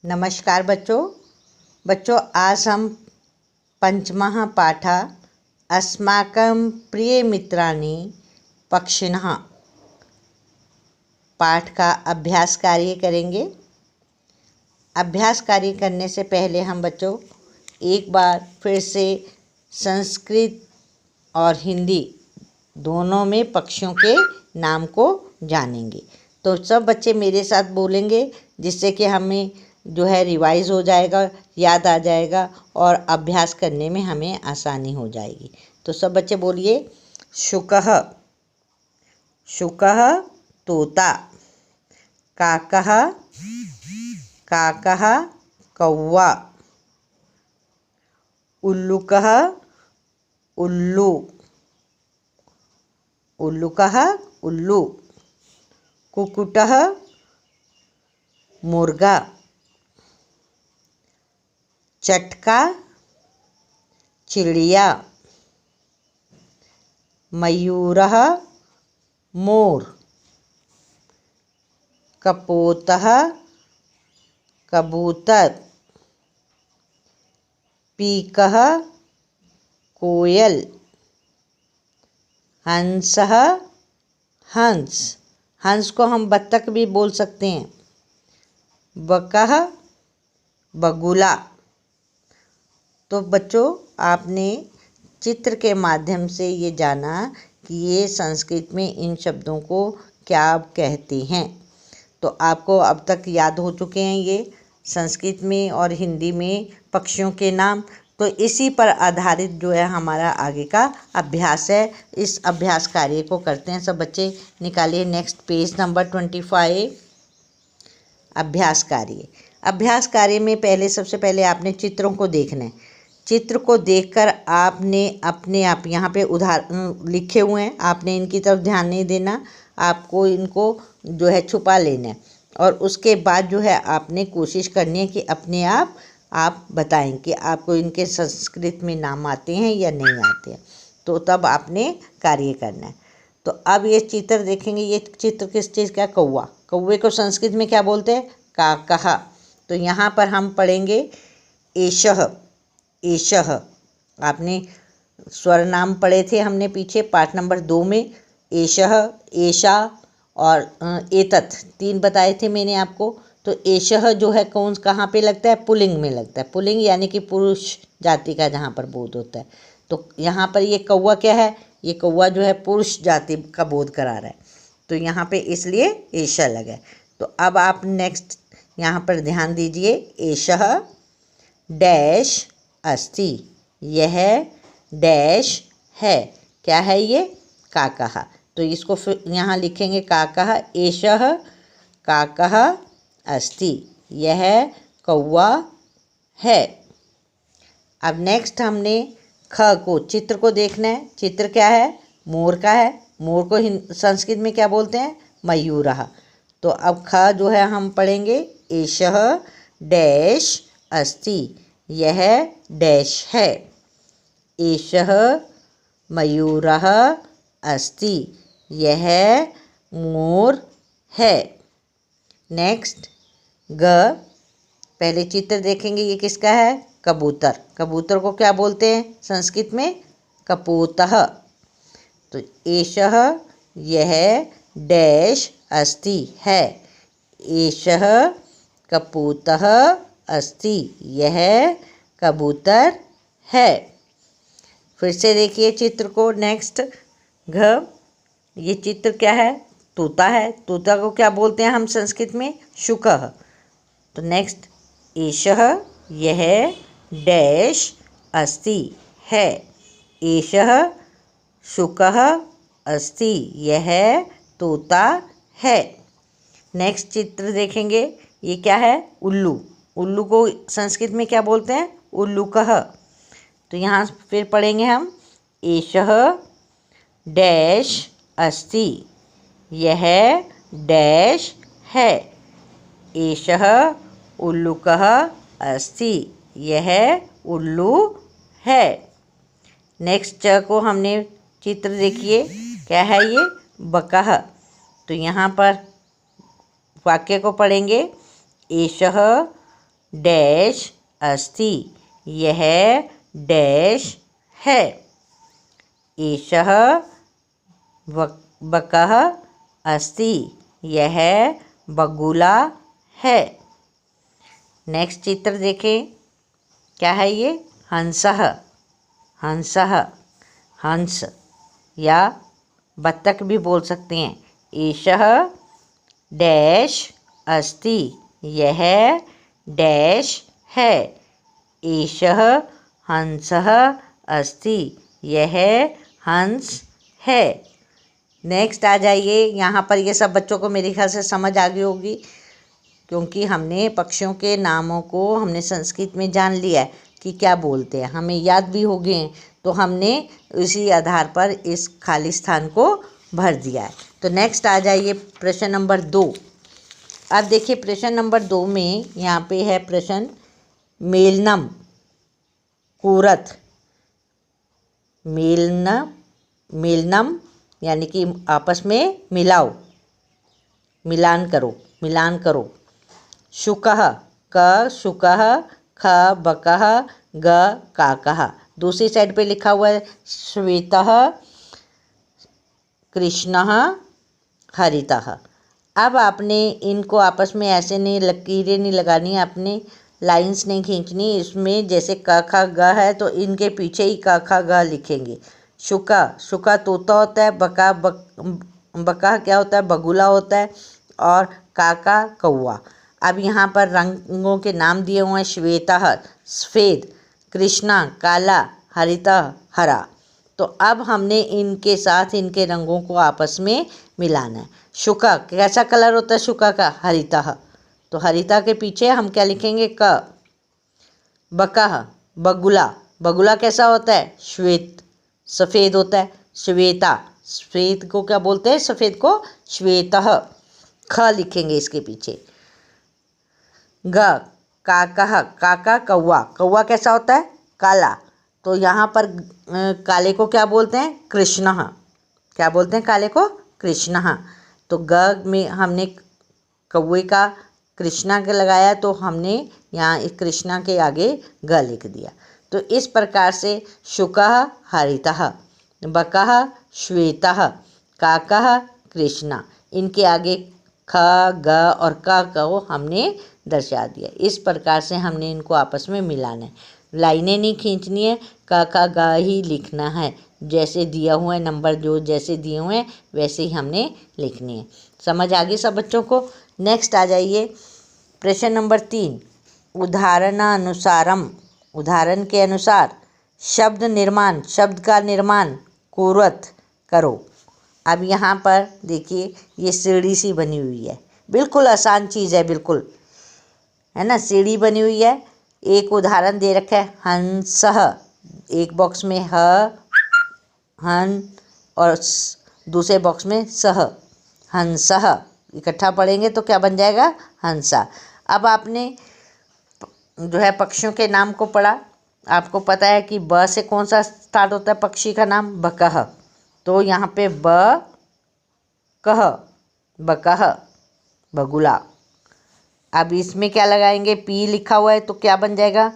नमस्कार बच्चों आज हम पंचमः पाठः अस्माकं प्रियमित्राणि पक्षिणः पाठ का अभ्यास कार्य करेंगे। अभ्यास कार्य करने से पहले हम बच्चों एक बार फिर से संस्कृत और हिंदी दोनों में पक्षियों के नाम को जानेंगे। तो सब बच्चे मेरे साथ बोलेंगे, जिससे कि हमें जो है रिवाइज हो जाएगा, याद आ जाएगा और अभ्यास करने में हमें आसानी हो जाएगी। तो सब बच्चे बोलिए। शुकः शुकः तोता, काकः काकः कौवा, उल्लुकः उल्लू उल्लुकः उल्लू, कुक्कुटः मुर्गा, चटका चिड़िया, मयूरः मोर, कपोतः कबूतर, पीकः कोयल, हंसः हंस, हंस को हम बत्तख भी बोल सकते हैं, बकः बगुला। तो बच्चों आपने चित्र के माध्यम से ये जाना कि ये संस्कृत में इन शब्दों को क्या कहते हैं। तो आपको अब तक याद हो चुके हैं ये संस्कृत में और हिंदी में पक्षियों के नाम। तो इसी पर आधारित जो है हमारा आगे का अभ्यास है। इस अभ्यास कार्य को करते हैं। सब बच्चे निकालिए नेक्स्ट पेज नंबर 25। अभ्यास कार्य। अभ्यास कार्य में सबसे पहले आपने चित्रों को देखना है। चित्र को देखकर आपने अपने आप यहाँ पे उदाहरण लिखे हुए हैं, आपने इनकी तरफ ध्यान नहीं देना, आपको इनको जो है छुपा लेना है। और उसके बाद जो है आपने कोशिश करनी है कि अपने आप बताएं कि आपको इनके संस्कृत में नाम आते हैं या नहीं आते हैं। तो तब आपने कार्य करना है। तो अब ये चित्र देखेंगे। ये चित्र किस चीज़ का? कौवा। कौवे को संस्कृत में क्या बोलते हैं? काकः। तो यहाँ पर हम पढ़ेंगे एषः। एषः आपने स्वर नाम पढ़े थे हमने पीछे पाठ नंबर 2 में। एषः, एषा और एतत् 3 बताए थे मैंने आपको। तो एषः जो है कहाँ पे लगता है? पुल्लिंग में लगता है। पुल्लिंग यानी कि पुरुष जाति का जहाँ पर बोध होता है। तो यहाँ पर ये कौवा क्या है? ये कौवा जो है पुरुष जाति का बोध करा रहा है। तो यहाँ पे इसलिए एषः लगा है। तो अब आप नेक्स्ट यहाँ पर ध्यान दीजिए। एषः डैश अस्ति। यह डैश है। क्या है ये? काकः। तो इसको फिर यहाँ लिखेंगे काकः। एषः काकः अस्ति। यह कौवा है। अब नेक्स्ट हमने ख को चित्र को देखना है। चित्र क्या है? मोर का है। मोर को संस्कृत में क्या बोलते हैं? मयूरः। तो अब ख जो है हम पढ़ेंगे एषः डैश अस्ति। यह डैश है। एषः मयूरः अस्ति। यह मोर है। नेक्स्ट ग। पहले चित्र देखेंगे। ये किसका है? कबूतर। कबूतर को क्या बोलते हैं संस्कृत में? कपोतः। तो एषः यह डैश अस्ति है। एषः कपोतः अस्ति। यह कबूतर है। फिर से देखिए चित्र को। नेक्स्ट घ। ये चित्र क्या है? तोता है। तोता को क्या बोलते हैं हम संस्कृत में? शुकः। तो नेक्स्ट एषः यह डैश अस्ति है। एषः शुकः अस्ति। यह तोता है। नेक्स्ट चित्र देखेंगे। ये क्या है? उल्लू। उल्लू को संस्कृत में क्या बोलते हैं? उल्लुकः। तो यहाँ फिर पढ़ेंगे हम एषः डैश अस्ति। यह डैश है। एषः उल्लुकः अस्ति। यह उल्लू है। नेक्स्ट च को हमने चित्र देखिए क्या है ये, बकः। तो यहाँ पर वाक्य को पढ़ेंगे, एषः डैश अस्ति, यह डैश है। एषः बकः अस्ति, यह बगुला है। नेक्स्ट चित्र देखें, क्या है ये? हंसः, हंसः, हंस या बत्तख भी बोल सकते हैं। एषः डैश अस्ति, यह डैश है। एषः हंसः अस्ति, यह हंस है। नेक्स्ट आ जाइए, यहाँ पर ये सब बच्चों को मेरे ख्याल से समझ आ गई होगी, क्योंकि हमने पक्षियों के नामों को हमने संस्कृत में जान लिया है कि क्या बोलते हैं, हमें याद भी हो गए हैं, तो हमने उसी आधार पर इस खाली स्थान को भर दिया है। तो नेक्स्ट आ जाइए प्रश्न नंबर 2। अब देखिए प्रश्न नंबर 2 में यहाँ पे है प्रश्न मेलनम कूरत। मेलनम यानी कि आपस में मिलाओ, मिलान करो। शुकः, क शुकः, ख बकः, ग काकः। दूसरी साइड पे लिखा हुआ है श्वेतः, कृष्णः, हरितः। अब आपने इनको आपस में ऐसे नहीं लकीरें नहीं लगानी, आपने लाइंस नहीं खींचनी। इसमें जैसे क ख ग है तो इनके पीछे ही क ख ग लिखेंगे। शुका तोता होता है, बका क्या होता है? बगुला होता है, और काका कौवा। अब यहाँ पर रंगों के नाम दिए हुए हैं, श्वेतः सफ़ेद, कृष्णा काला, हरिता हरा। तो अब हमने इनके साथ इनके रंगों को आपस में मिलाना है। शुका कैसा कलर होता है? शुका का हरिता, तो हरिता के पीछे हम क्या लिखेंगे? क। बका बगुला कैसा होता है? श्वेत, सफ़ेद होता है। श्वेता, श्वेत को क्या बोलते हैं? सफ़ेद को श्वेतः, ख लिखेंगे इसके पीछे। ग काका कौवा कैसा होता है? काला, तो यहाँ पर काले को क्या बोलते हैं? कृष्णः। क्या बोलते हैं काले को? कृष्णः। तो ग में हमने कौवे का कृष्णा के लगाया, तो हमने यहाँ इस कृष्णा के आगे ग लिख दिया। तो इस प्रकार से शुकः हरितः, बकः श्वेतः, काकः कृष्णा, इनके आगे ख ग और क को हमने दर्शा दिया। इस प्रकार से हमने इनको आपस में मिलाना है, लाइनें नहीं खींचनी है, क ख ग ही लिखना है। जैसे दिया हुआ है नंबर, जो जैसे दिए हुए हैं वैसे ही हमने लिखनी है। समझ आ गई सब बच्चों को? नेक्स्ट आ जाइए प्रश्न नंबर 3। उदाहरणानुसारम, उदाहरण के अनुसार शब्द निर्माण, शब्द का निर्माण कुर्वत करो। अब यहाँ पर देखिए ये सीढ़ी सी बनी हुई है, बिल्कुल आसान चीज़ है, बिल्कुल है ना। सीढ़ी बनी हुई है, एक उदाहरण दे रखा है हंसः, एक बॉक्स में ह हन और दूसरे बॉक्स में सह, हंसः। इकट्ठा पढ़ेंगे तो क्या बन जाएगा? हंसा। अब आपने जो है पक्षियों के नाम को पढ़ा, आपको पता है कि ब से कौन सा स्टार्ट होता है पक्षी का नाम? बकः। तो यहाँ पे ब कह, बकः, बगुला। अब इसमें क्या लगाएंगे? पी लिखा हुआ है तो क्या बन जाएगा?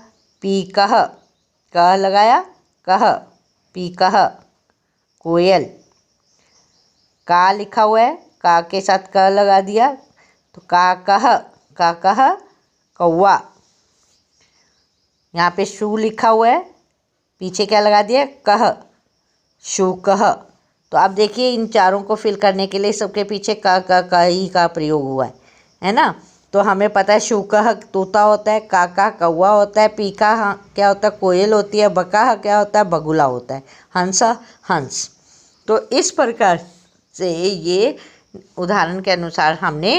पीकः। कह लगाया, कह, पीकः, कोयल। का लिखा हुआ है, का के साथ क लगा दिया तो काकः, काकः, कौवा। यहाँ पे शू लिखा हुआ है, पीछे क्या लगा दिया? कह, शूकः। तो अब देखिए इन चारों को फिल करने के लिए सबके पीछे का ही का प्रयोग हुआ है ना। तो हमें पता है शूकः तोता होता है, काका कौवा होता है, पीका क्या होता है? कोयल होती है, बका क्या होता है? बगुला होता है, हंसा हंस। तो इस प्रकार से ये उदाहरण के अनुसार हमने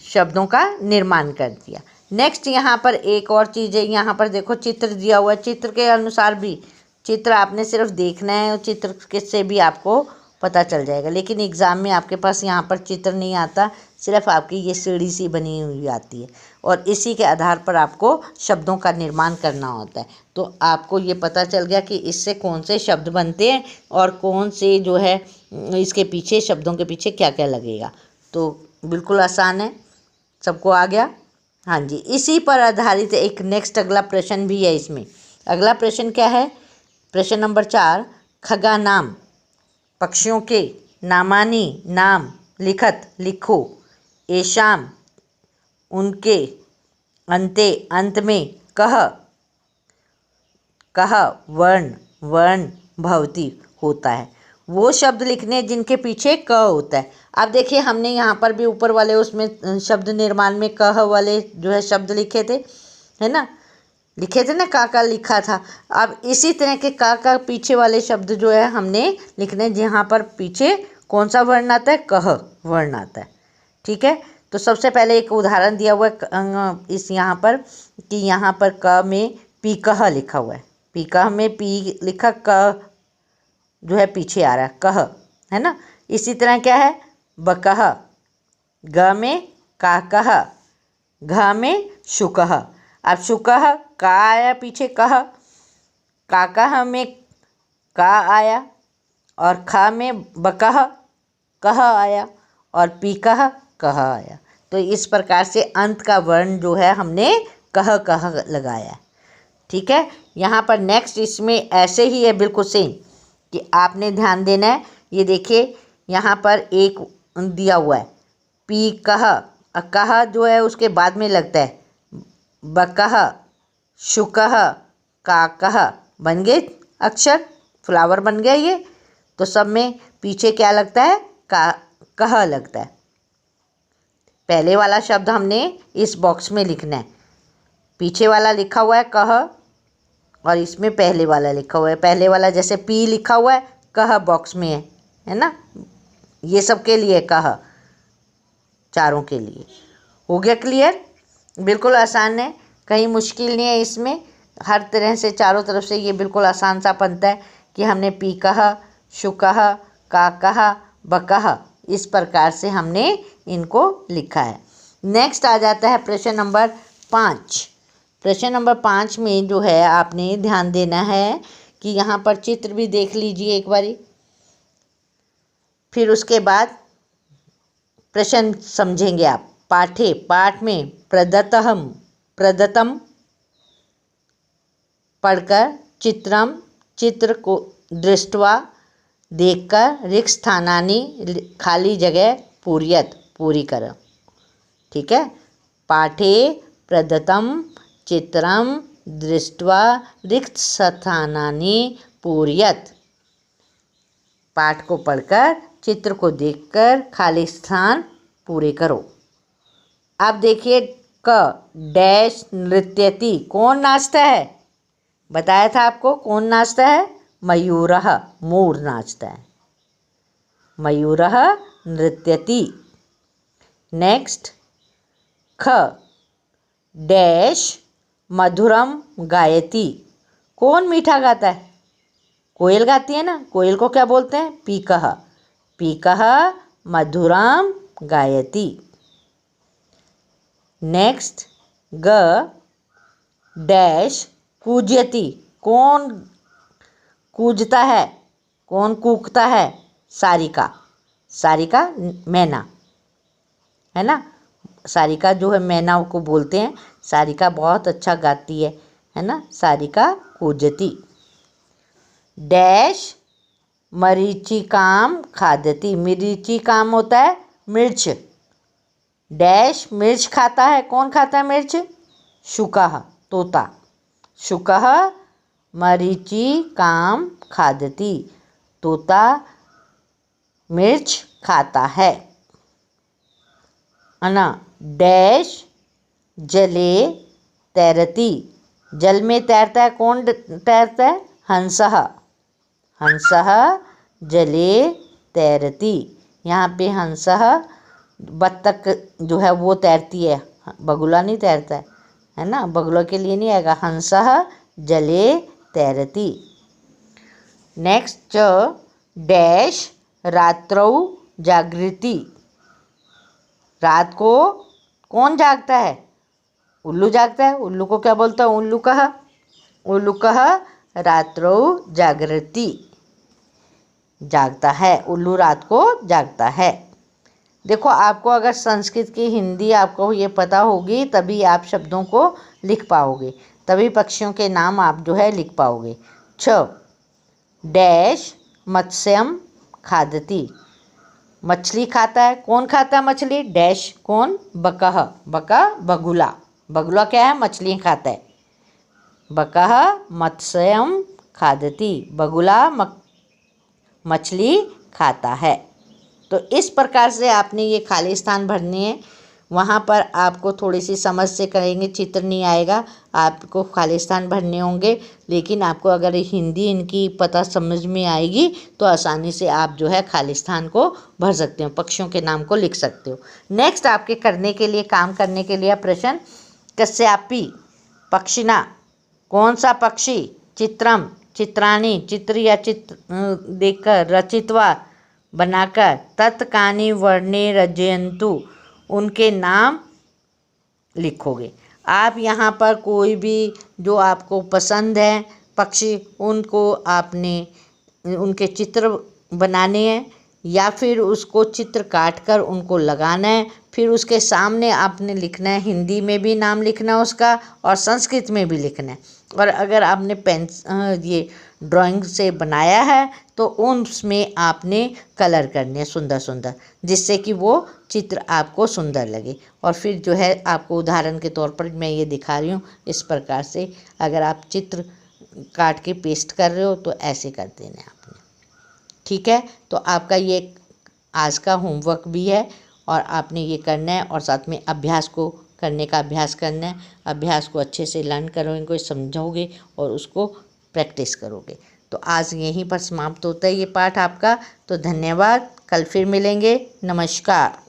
शब्दों का निर्माण कर दिया। नेक्स्ट यहाँ पर एक और चीज़ है, यहाँ पर देखो चित्र दिया हुआ है, चित्र के अनुसार भी, चित्र आपने सिर्फ देखना है और चित्र के से भी आपको पता चल जाएगा। लेकिन एग्ज़ाम में आपके पास यहाँ पर चित्र नहीं आता, सिर्फ आपकी ये सीढ़ी सी बनी हुई आती है और इसी के आधार पर आपको शब्दों का निर्माण करना होता है। तो आपको ये पता चल गया कि इससे कौन से शब्द बनते हैं और कौन से जो है इसके पीछे, शब्दों के पीछे क्या क्या लगेगा। तो बिल्कुल आसान है, सबको आ गया। हाँ जी, इसी पर आधारित एक नेक्स्ट अगला प्रश्न भी है इसमें। अगला प्रश्न क्या है? प्रश्न नंबर 4, खगा नाम पक्षियों के नामानी नाम लिखत लिखो येषाम उनके अंते अंत में कह वर्ण वर्ण भवती होता है। वो शब्द लिखने जिनके पीछे क होता है। अब देखिए हमने यहाँ पर भी ऊपर वाले उसमें शब्द निर्माण में कह वाले जो है शब्द लिखे थे, है ना, लिखे थे ना, का लिखा था। अब इसी तरह के का पीछे वाले शब्द जो है हमने लिखने, जहाँ पर पीछे कौन सा वर्ण आता है? कह वर्ण आता है। ठीक है, तो सबसे पहले एक उदाहरण दिया हुआ है इस यहाँ पर कि यहाँ पर क में पी कह लिखा हुआ है। पी कह में पी लिखा, क जो है पीछे आ रहा है, कह, है ना। इसी तरह क्या है? बकह, ग में का कह, घ में शुकह। अब शुकह का आया पीछे कह, काकह में का आया, और ख में बकह कह आया, और पीकह कह आया। तो इस प्रकार से अंत का वर्ण जो है हमने कह लगाया है। ठीक है, यहाँ पर नेक्स्ट इसमें ऐसे ही है बिल्कुल सेम कि आपने ध्यान देना है। ये देखिए यहाँ पर एक दिया हुआ है पी कह, कह जो है उसके बाद में लगता है बकह, शुकह, काकह, बन गए अक्षर, फ्लावर बन गया ये। तो सब में पीछे क्या लगता है? का कह लगता है। पहले वाला शब्द हमने इस बॉक्स में लिखना है। पीछे वाला लिखा हुआ है कह, और इसमें पहले वाला लिखा हुआ है। पहले वाला जैसे पी लिखा हुआ है, कह बॉक्स में है ना। ये सब के लिए कह, चारों के लिए। हो गया क्लियर? बिल्कुल आसान है, कहीं मुश्किल नहीं है इसमें। हर तरह से चारों तरफ से ये बिल्कुल आसान सा बनता है कि हमने पी कह, शुकह, काकह, बकह, इस प्रकार से हमने इनको लिखा है। नेक्स्ट आ जाता है प्रश्न नंबर 5। प्रश्न नंबर 5 में जो है आपने ध्यान देना है कि यहाँ पर चित्र भी देख लीजिए एक बारी, फिर उसके बाद प्रश्न समझेंगे आप। पाठे, पाठ में प्रदत्तम पढ़कर, चित्रम, चित्र को दृष्टवा देखकर, रिक्त स्थानानि खाली जगह पूर्यत, पूरी करो। ठीक है, पाठे प्रदत्तम चित्रम दृष्टवा रिक्त स्थानानि पूर्यत। पाठ को पढ़कर, चित्र को देखकर खाली स्थान पूरे करो। अब देखिए क डैश नृत्यति, कौन नाचता है? बताया था आपको कौन नाचता है? मयूरः, मोर नाचता है। मयूरः नृत्यति। नेक्स्ट ख डैश मधुरम गायति, कौन मीठा गाता है? कोयल गाती है ना, कोयल को क्या बोलते हैं? पीकः, पीकः मधुरम गायति। नेक्स्ट ग डैश कूजयति, कौन कूजता है, कौन कूकता है? सारिका, सारिका मैना, है ना। सारिका जो है मैना को बोलते हैं। सारिका बहुत अच्छा गाती है ना। सारिका कूजती। डैश मरीचिकाम खादती, मरीचिकाम होता है मिर्च। डैश मिर्च खाता है, कौन खाता है मिर्च? शुकः, तोता। शुकः मरीचिकाम खादती, तोता मिर्च खाता है ना। डैश जले तैरती, जल में तैरता है, कौन तैरता है? हंसः, हंसः जले तैरती। यहाँ पे हंसः बत्तख जो है वो तैरती है, बगुला नहीं तैरता है ना। बगुला के लिए नहीं आएगा। हंसः जले तैरती। नेक्स्ट डैश रात्रौ जागृति, रात को कौन जागता है? उल्लू जागता है। उल्लू को क्या बोलता है? उल्लूकः, उल्लूकः रात्रौ जागृति, जागता है। उल्लू रात को जागता है। देखो, आपको अगर संस्कृत की हिंदी आपको ये पता होगी तभी आप शब्दों को लिख पाओगे, तभी पक्षियों के नाम आप जो है लिख पाओगे। 6 डैश मत्स्यम खादती, मछली खाता है। कौन खाता है मछली? डैश कौन? बकह, बका बगुला, बगुला क्या है? मछली खाता है। बकह मत्स्यम खादती, बगुला मछली खाता है। तो इस प्रकार से आपने ये खाली स्थान भरने हैं। वहाँ पर आपको थोड़ी सी समझ से करेंगे, चित्र नहीं आएगा, आपको खाली स्थान भरने होंगे। लेकिन आपको अगर हिंदी इनकी पता समझ में आएगी तो आसानी से आप जो है खाली स्थान को भर सकते हो, पक्षियों के नाम को लिख सकते हो। नेक्स्ट आपके करने के लिए, काम करने के लिए प्रश्न, कस्यापि पक्षिणा, कौन सा पक्षी, चित्रम चित्राणी, चित्र या चित्र देखकर, रचित्वा बनाकर, तत्कानि वर्णे रचयन्तु, उनके नाम लिखोगे। आप यहाँ पर कोई भी जो आपको पसंद है पक्षी, उनको आपने उनके चित्र बनाने हैं या फिर उसको चित्र काट कर उनको लगाना है। फिर उसके सामने आपने लिखना है, हिंदी में भी नाम लिखना है उसका और संस्कृत में भी लिखना है। और अगर आपने ये ड्राइंग से बनाया है तो उसमें आपने कलर करने हैं सुंदर सुंदर, जिससे कि वो चित्र आपको सुंदर लगे। और फिर जो है आपको उदाहरण के तौर पर मैं ये दिखा रही हूँ, इस प्रकार से अगर आप चित्र काट के पेस्ट कर रहे हो तो ऐसे कर देना है आपने। ठीक है, तो आपका ये आज का होमवर्क भी है और आपने ये करना है और साथ में अभ्यास को करने का अभ्यास करना है। अभ्यास को अच्छे से लर्न करोगे, समझोगे और उसको प्रैक्टिस करोगे। तो आज यहीं पर समाप्त होता है ये पाठ आपका। तो धन्यवाद, कल फिर मिलेंगे। नमस्कार।